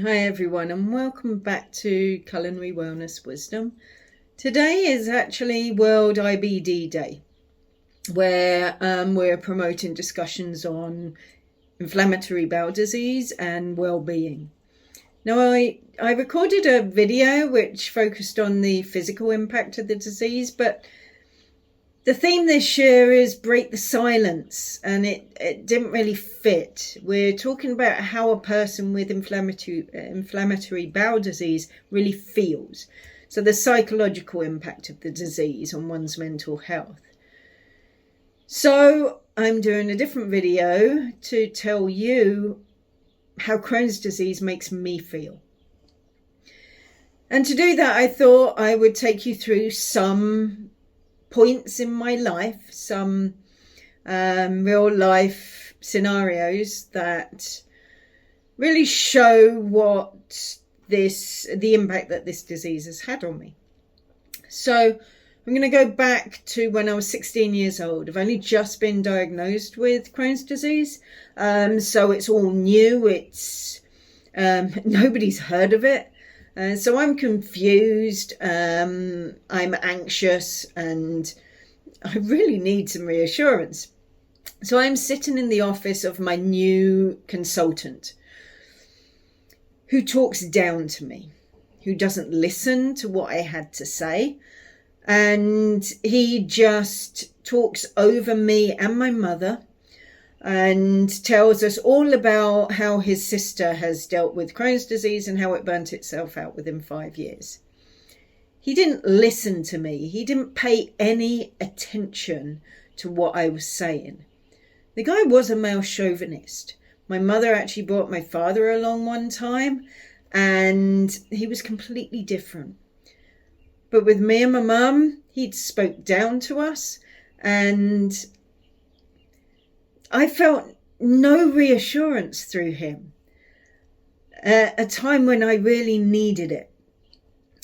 Hi everyone, and welcome back to Culinary Wellness Wisdom. Today is actually World IBD Day, where we're promoting discussions on inflammatory bowel disease and well-being. Now, I recorded a video which focused on the physical impact of the disease, but the theme this year is break the silence, and it didn't really fit. We're talking about how a person with inflammatory bowel disease really feels. So the psychological impact of the disease on one's mental health. So I'm doing a different video to tell you how Crohn's disease makes me feel. And to do that, I thought I would take you through some points in my life, some real life scenarios that really show the impact that this disease has had on me. So I'm going to go back to when I was 16 years old. I've only just been diagnosed with Crohn's disease, so it's all new. It's nobody's heard of it. So I'm confused, I'm anxious, and I really need some reassurance. So I'm sitting in the office of my new consultant, who talks down to me, who doesn't listen to what I had to say, and he just talks over me and my mother, and tells us all about how his sister has dealt with Crohn's disease and how it burnt itself out within 5 years. He didn't listen to me. He didn't pay any attention to what I was saying. The guy was a male chauvinist. My mother actually brought my father along one time, and he was completely different. But with me and my mum, he'd spoke down to us, and I felt no reassurance through him at a time when I really needed it.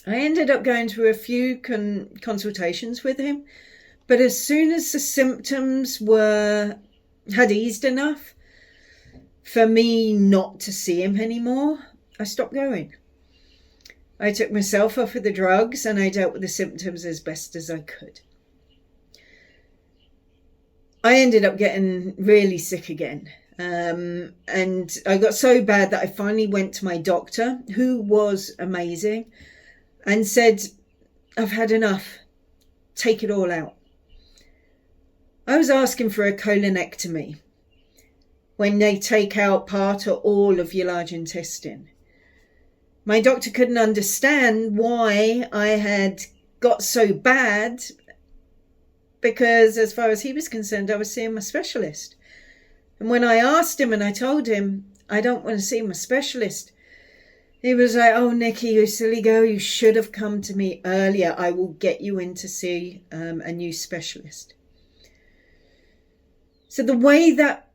I ended up going through a few consultations with him, but as soon as the symptoms had eased enough for me not to see him anymore, I stopped going. I took myself off of the drugs and I dealt with the symptoms as best as I could. I ended up getting really sick again, and I got so bad that I finally went to my doctor, who was amazing, and said, "I've had enough, take it all out." I was asking for a colonectomy, when they take out part or all of your large intestine. My doctor couldn't understand why I had got so bad, because as far as he was concerned, I was seeing my specialist. And when I asked him and I told him I don't want to see my specialist, he was like, "Oh, Nikki, you silly girl, you should have come to me earlier. I will get you in to see a new specialist." So the way that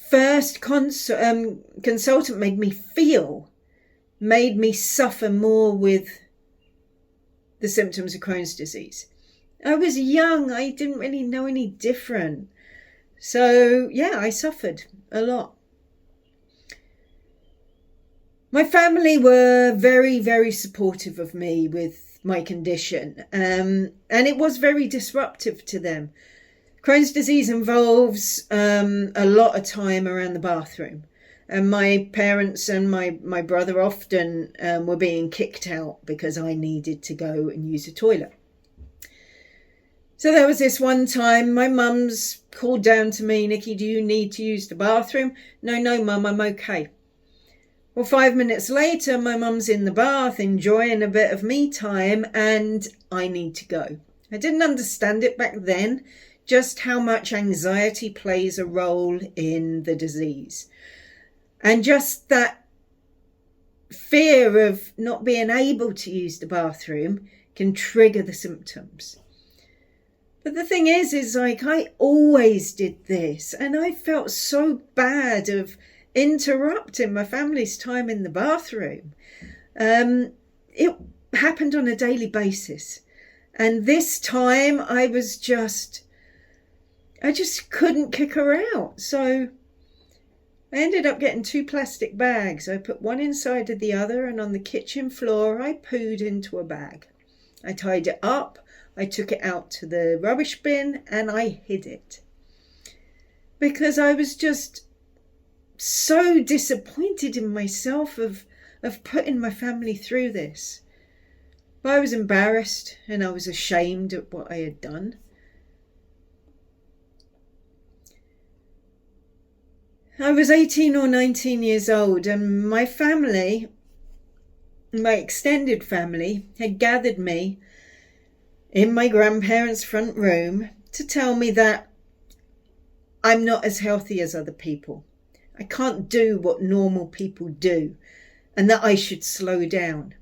first consultant made me feel made me suffer more with the symptoms of Crohn's disease. I was young, I didn't really know any different. So yeah, I suffered a lot. My family were very, very supportive of me with my condition, and it was very disruptive to them. Crohn's disease involves a lot of time around the bathroom, and my parents and my brother often were being kicked out because I needed to go and use the toilet. So there was this one time my mum's called down to me, "Nikki, do you need to use the bathroom?" No, Mum, I'm okay. Well, 5 minutes later, my mum's in the bath enjoying a bit of me time, and I need to go. I didn't understand it back then, just how much anxiety plays a role in the disease. And just that fear of not being able to use the bathroom can trigger the symptoms. But the thing is like, I always did this, and I felt so bad of interrupting my family's time in the bathroom. It happened on a daily basis. And this time I just couldn't kick her out. So I ended up getting 2 plastic bags. I put one inside of the other, and on the kitchen floor I pooed into a bag. I tied it up, I took it out to the rubbish bin, and I hid it. Because I was just so disappointed in myself of putting my family through this. But I was embarrassed and I was ashamed at what I had done. I was 18 or 19 years old, and my family, my extended family, had gathered me in my grandparents' front room to tell me that I'm not as healthy as other people. I can't do what normal people do, and that I should slow down.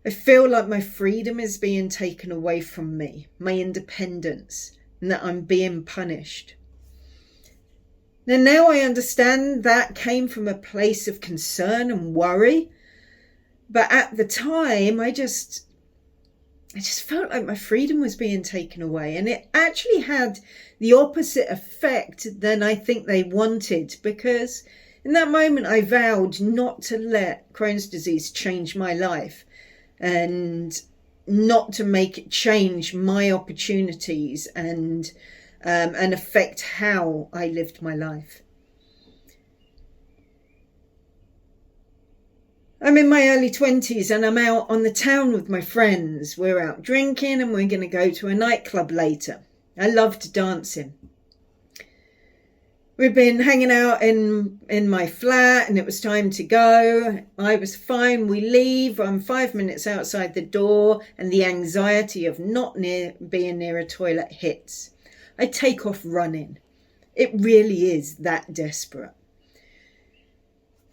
I feel like my freedom is being taken away from me, my independence, and that I'm being punished. Now I understand that came from a place of concern and worry, but at the time I just felt like my freedom was being taken away, and it actually had the opposite effect than I think they wanted, because in that moment I vowed not to let Crohn's disease change my life and not to make it change my opportunities and affect how I lived my life. I'm in my early 20s and I'm out on the town with my friends. We're out drinking and we're going to go to a nightclub later. I loved dancing. We've been hanging out in my flat and it was time to go. I was fine. We leave. I'm 5 minutes outside the door and the anxiety of not being near a toilet hits. I take off running. It really is that desperate.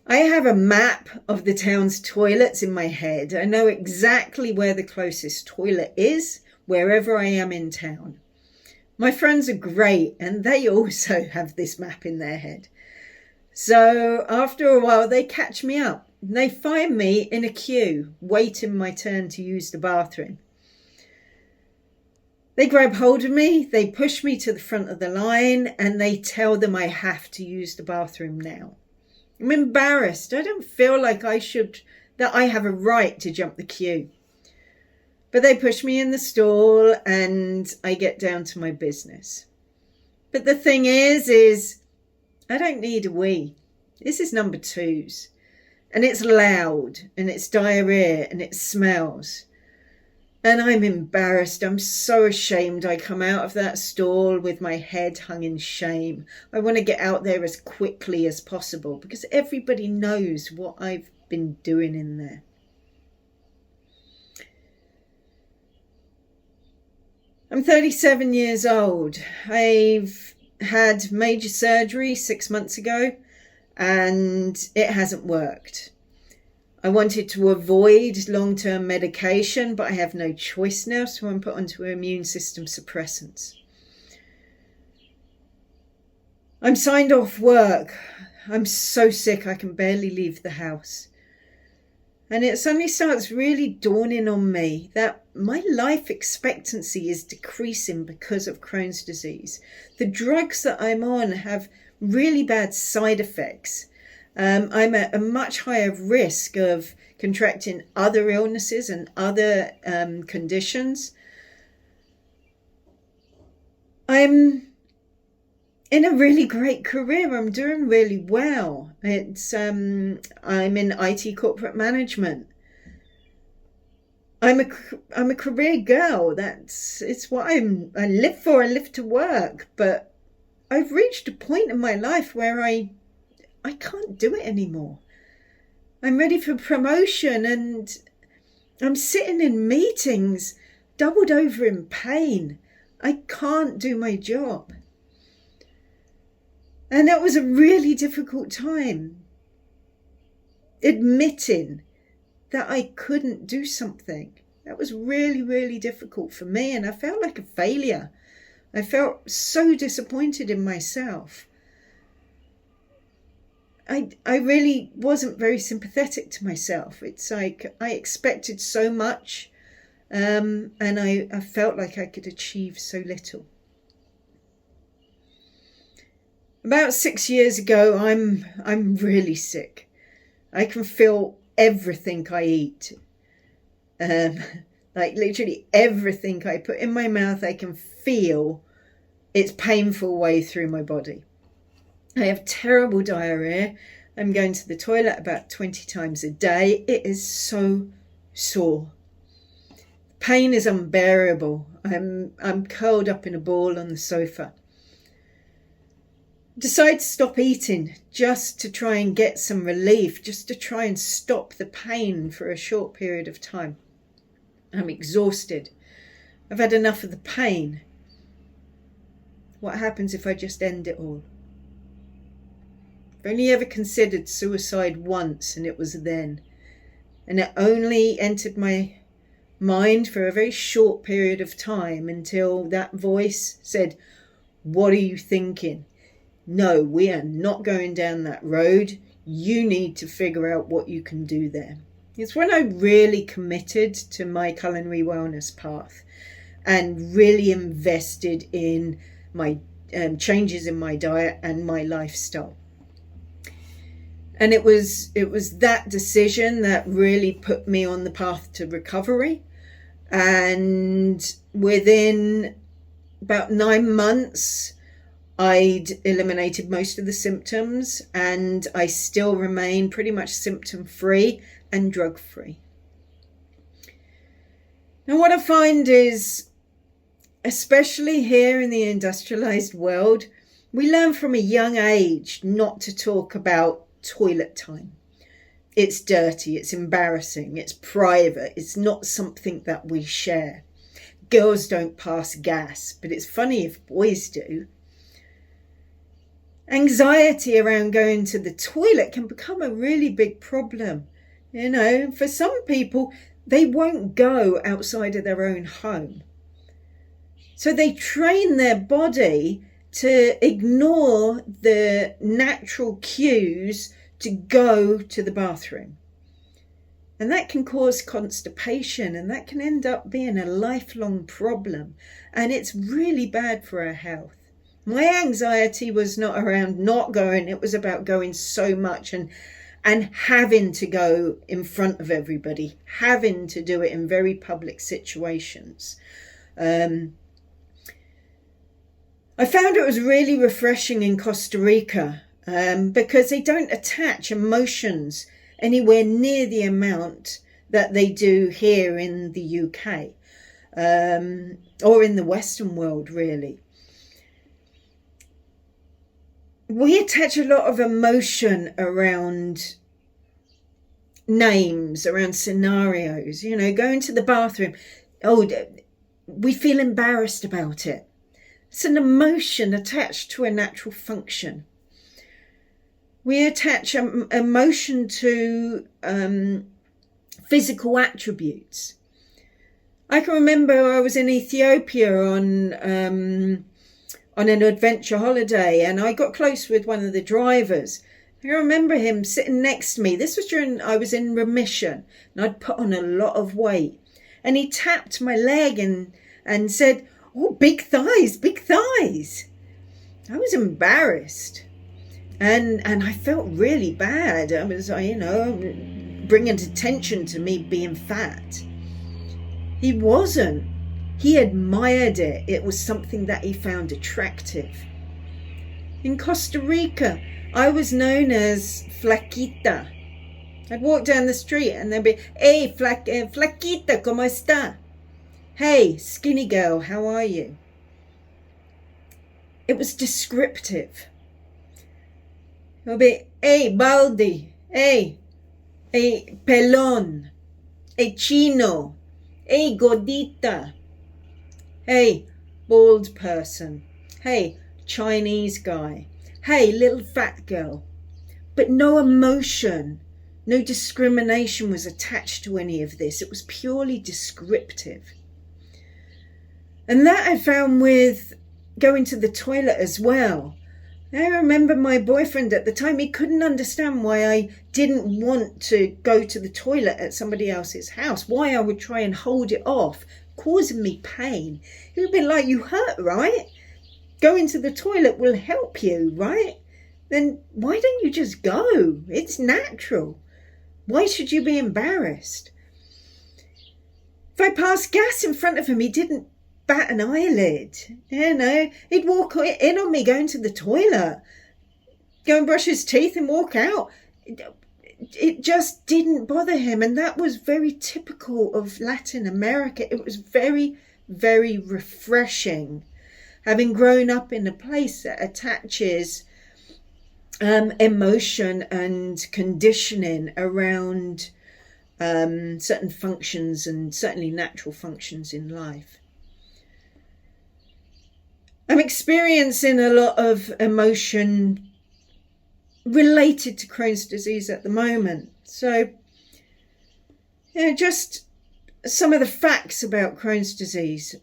I have a map of the town's toilets in my head. I know exactly where the closest toilet is, wherever I am in town. My friends are great, and they also have this map in their head. So after a while, they catch me up. They find me in a queue, waiting my turn to use the bathroom. They grab hold of me, they push me to the front of the line, and they tell them I have to use the bathroom now. I'm embarrassed. I don't feel like that I have a right to jump the queue. But they push me in the stall and I get down to my business. But the thing is I don't need a wee. This is number 2s. And it's loud and it's diarrhea and it smells. And I'm embarrassed. I'm so ashamed. I come out of that stall with my head hung in shame. I want to get out there as quickly as possible because everybody knows what I've been doing in there. I'm 37 years old. I've had major surgery 6 months ago and it hasn't worked. I wanted to avoid long-term medication, but I have no choice now, so I'm put onto immune system suppressants. I'm signed off work. I'm so sick I can barely leave the house. And it suddenly starts really dawning on me that my life expectancy is decreasing because of Crohn's disease. The drugs that I'm on have really bad side effects. I'm at a much higher risk of contracting other illnesses and other conditions. I'm in a really great career. I'm doing really well. I'm in IT corporate management. I'm a career girl. It's what I live for. I live to work. But I've reached a point in my life where I can't do it anymore. I'm ready for promotion and I'm sitting in meetings doubled over in pain. I can't do my job. And that was a really difficult time, admitting that I couldn't do something. That was really, really difficult for me, and I felt like a failure. I felt so disappointed in myself. I really wasn't very sympathetic to myself. It's like I expected so much, and I felt like I could achieve so little. About 6 years ago, I'm really sick. I can feel everything I eat. Like literally everything I put in my mouth, I can feel its painful way through my body. I have terrible diarrhea. I'm going to the toilet about 20 times a day. It is so sore. Pain is unbearable. I'm curled up in a ball on the sofa. Decide to stop eating just to try and get some relief, just to try and stop the pain for a short period of time. I'm exhausted. I've had enough of the pain. What happens if I just end it all? I've only ever considered suicide once, and it was then. And it only entered my mind for a very short period of time until that voice said, "What are you thinking? No, we are not going down that road. You need to figure out what you can do there." It's when I really committed to my culinary wellness path and really invested in my changes in my diet and my lifestyle. And it was that decision that really put me on the path to recovery. And within about 9 months, I'd eliminated most of the symptoms, and I still remain pretty much symptom-free and drug-free. Now, what I find is, especially here in the industrialized world, we learn from a young age not to talk about toilet time. It's dirty, it's embarrassing, it's private, it's not something that we share. Girls don't pass gas, but it's funny if boys do. Anxiety around going to the toilet can become a really big problem. You know, for some people, they won't go outside of their own home. So they train their body to ignore the natural cues to go to the bathroom. And that can cause constipation, and that can end up being a lifelong problem. And it's really bad for our health. My anxiety was not around not going, it was about going so much and having to go in front of everybody, having to do it in very public situations. I found it was really refreshing in Costa Rica because they don't attach emotions anywhere near the amount that they do here in the UK or in the Western world, really. We attach a lot of emotion around names, around scenarios, you know, going to the bathroom. Oh, we feel embarrassed about it. It's an emotion attached to a natural function. We attach emotion to physical attributes. I can remember I was in Ethiopia on an adventure holiday, and I got close with one of the drivers. I remember him sitting next to me. This was during I was in remission, and I'd put on a lot of weight. And he tapped my leg and said, "Oh, big thighs, big thighs." I was embarrassed. And I felt really bad. I was, you know, bringing attention to me being fat. He wasn't. He admired it. It was something that he found attractive. In Costa Rica, I was known as flaquita. I'd walk down the street and they'd be, "Hey, flaquita, ¿cómo está?" "Hey, skinny girl, how are you?" It was descriptive. It would be, "Hey, baldi, hey, pelón, hey, chino, hey, gordita. Hey, bald person. Hey, Chinese guy. Hey, little fat girl." But no emotion, no discrimination was attached to any of this. It was purely descriptive. And that I found with going to the toilet as well. I remember my boyfriend at the time, he couldn't understand why I didn't want to go to the toilet at somebody else's house, why I would try and hold it off, causing me pain. He would be like, "You hurt, right? going to the toilet will help you, right? Then why don't you just go? It's natural. Why should you be embarrassed? If I passed gas in front of him, he didn't bat an eyelid. He'd walk in on me going to the toilet, go and brush his teeth and walk out. It just didn't bother him. And that was very typical of Latin America. It was very, very refreshing, having grown up in a place that attaches emotion and conditioning around certain functions, and certainly natural functions in life. I'm experiencing a lot of emotion related to Crohn's disease at the moment. So, just some of the facts about Crohn's disease.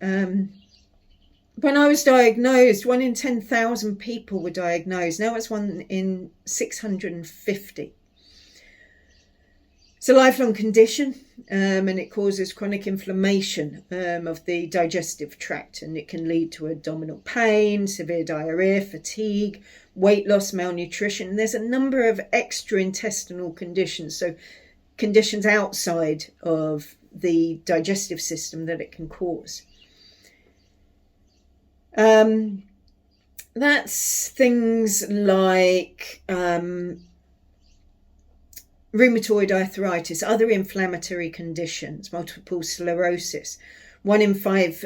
When I was diagnosed, 1 in 10,000 people were diagnosed. Now it's 1 in 650. It's a lifelong condition, and it causes chronic inflammation of the digestive tract, and it can lead to abdominal pain, severe diarrhoea, fatigue, weight loss, malnutrition. There's a number of extra intestinal conditions, so conditions outside of the digestive system that it can cause. That's things like rheumatoid arthritis, other inflammatory conditions, multiple sclerosis. 1 in 5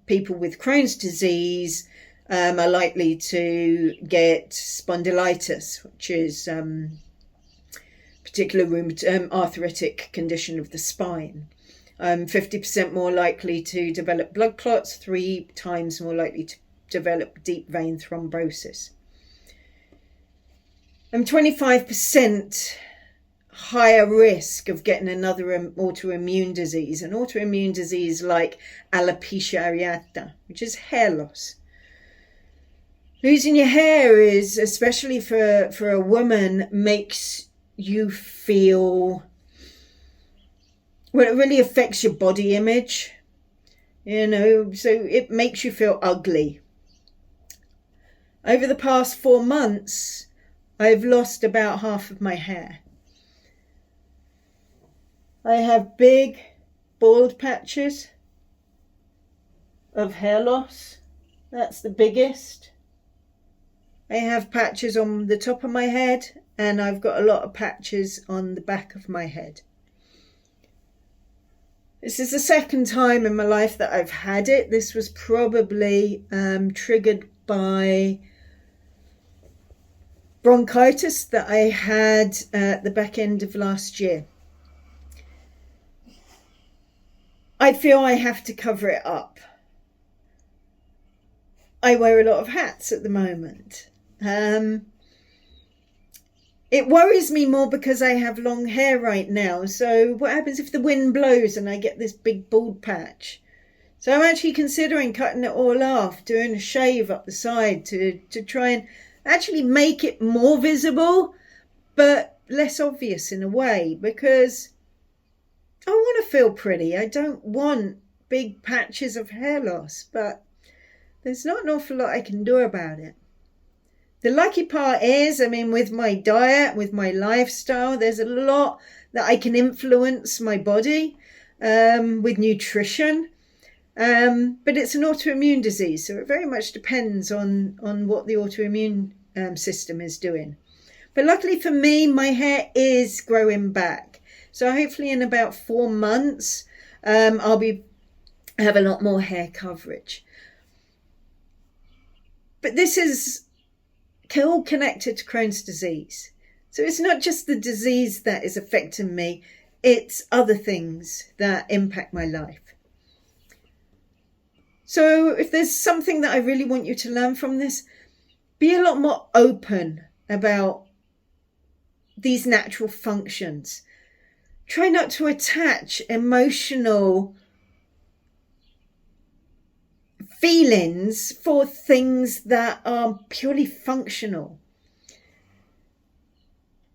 people with Crohn's disease are likely to get spondylitis, which is particular arthritic condition of the spine. 50% more likely to develop blood clots, 3 times more likely to develop deep vein thrombosis. 25% higher risk of getting another autoimmune disease, an autoimmune disease like alopecia areata, which is hair loss. Losing your hair is, especially for a woman, makes you feel, well, it really affects your body image, so it makes you feel ugly. Over the past 4 months, I've lost about half of my hair. I have big bald patches of hair loss. That's the biggest. I have patches on the top of my head, and I've got a lot of patches on the back of my head. This is the second time in my life that I've had it. This was probably triggered by bronchitis that I had at the back end of last year. I feel I have to cover it up. I wear a lot of hats at the moment. It worries me more because I have long hair right now. So what happens if the wind blows and I get this big bald patch? So I'm actually considering cutting it all off, doing a shave up the side to try and actually make it more visible, but less obvious in a way, because I want to feel pretty. I don't want big patches of hair loss, but there's not an awful lot I can do about it. The lucky part is, with my diet, with my lifestyle, there's a lot that I can influence my body with nutrition. But it's an autoimmune disease, so it very much depends on what the autoimmune system is doing. But luckily for me, my hair is growing back. So hopefully in about 4 months, I'll have a lot more hair coverage. But this is all connected to Crohn's disease. So it's not just the disease that is affecting me, it's other things that impact my life. So if there's something that I really want you to learn from this, be a lot more open about these natural functions. Try not to attach emotional feelings for things that are purely functional.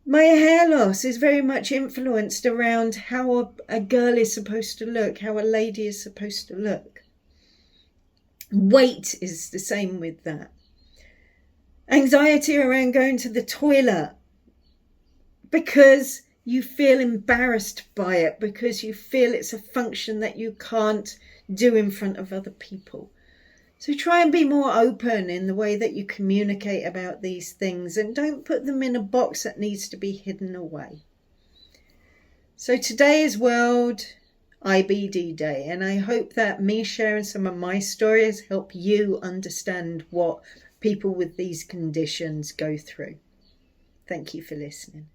My hair loss is very much influenced around how a girl is supposed to look, how a lady is supposed to look. Weight is the same with that. Anxiety around going to the toilet because you feel embarrassed by it, because you feel it's a function that you can't do in front of other people. So try and be more open in the way that you communicate about these things, and don't put them in a box that needs to be hidden away. So today is World IBD Day, and I hope that me sharing some of my stories help you understand what people with these conditions go through. Thank you for listening.